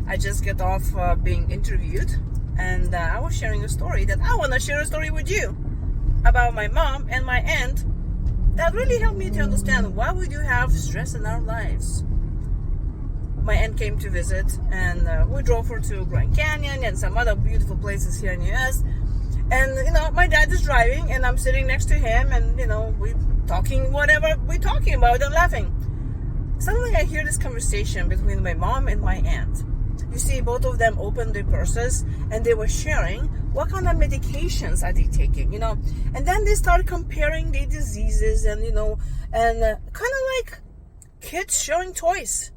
I just get off being interviewed, and I was sharing a story that I want to share a story with you about my mom and my aunt that really helped me to understand why we do have stress in our lives. My aunt came to visit, and we drove her to Grand Canyon and some other beautiful places here in the US. And my dad is driving, and I'm sitting next to him, and we're talking whatever we're talking about and laughing. Suddenly I hear this conversation between my mom and my aunt. You see, both of them opened their purses and they were sharing what kind of medications are they taking, and then they start comparing their diseases and kind of like kids sharing toys.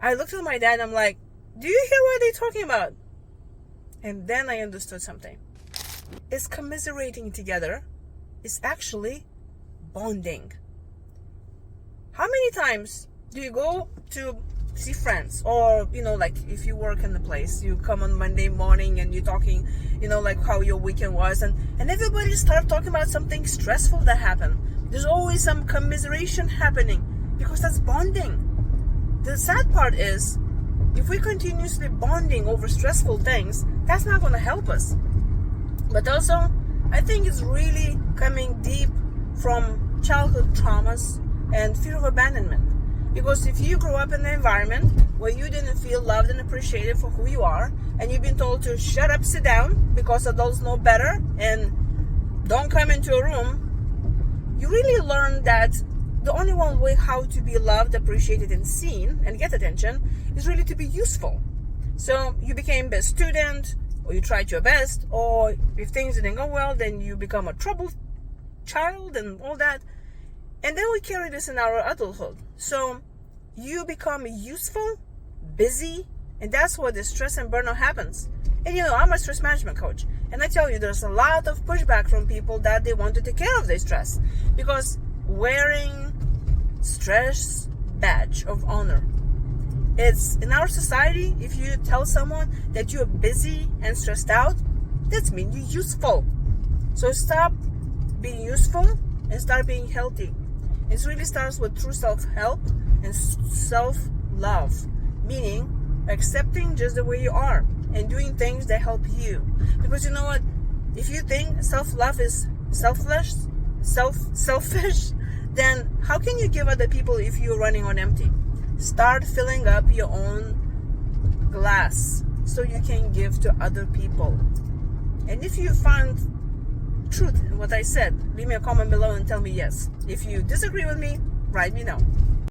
I looked at my dad and I'm like, do you hear what they're talking about? And then I understood something. It's commiserating together. It's actually bonding. How many times do you go to see friends, or like if you work in the place, you come on Monday morning and you're talking like how your weekend was, and everybody start talking about something stressful that happened. There's always some commiseration happening because that's bonding. The sad part is, if we continuously bonding over stressful things, that's not going to help us. But also, I think it's really coming deep from childhood traumas and fear of abandonment. Because if you grow up in an environment where you didn't feel loved and appreciated for who you are, and you've been told to shut up, sit down, because adults know better, and don't come into a room, you really learn that the only one way how to be loved, appreciated, and seen, and get attention, is really to be useful. So you became best student, or you tried your best, or if things didn't go well, then you become a troubled child and all that. And then we carry this in our adulthood. So you become useful, busy, and that's where the stress and burnout happens. And I'm a stress management coach, and I tell you, there's a lot of pushback from people that they want to take care of their stress, because wearing stress badge of honor, it's in our society, if you tell someone that you're busy and stressed out, that means you're useful. So stop being useful and start being healthy. It really starts with true self-help and self-love, meaning accepting just the way you are and doing things that help you. Because you know what? If you think self-love is selfish, then how can you give other people if you're running on empty? Start filling up your own glass so you can give to other people. And if you find truth in what I said, leave me a comment below and tell me yes. If you disagree with me, write me no.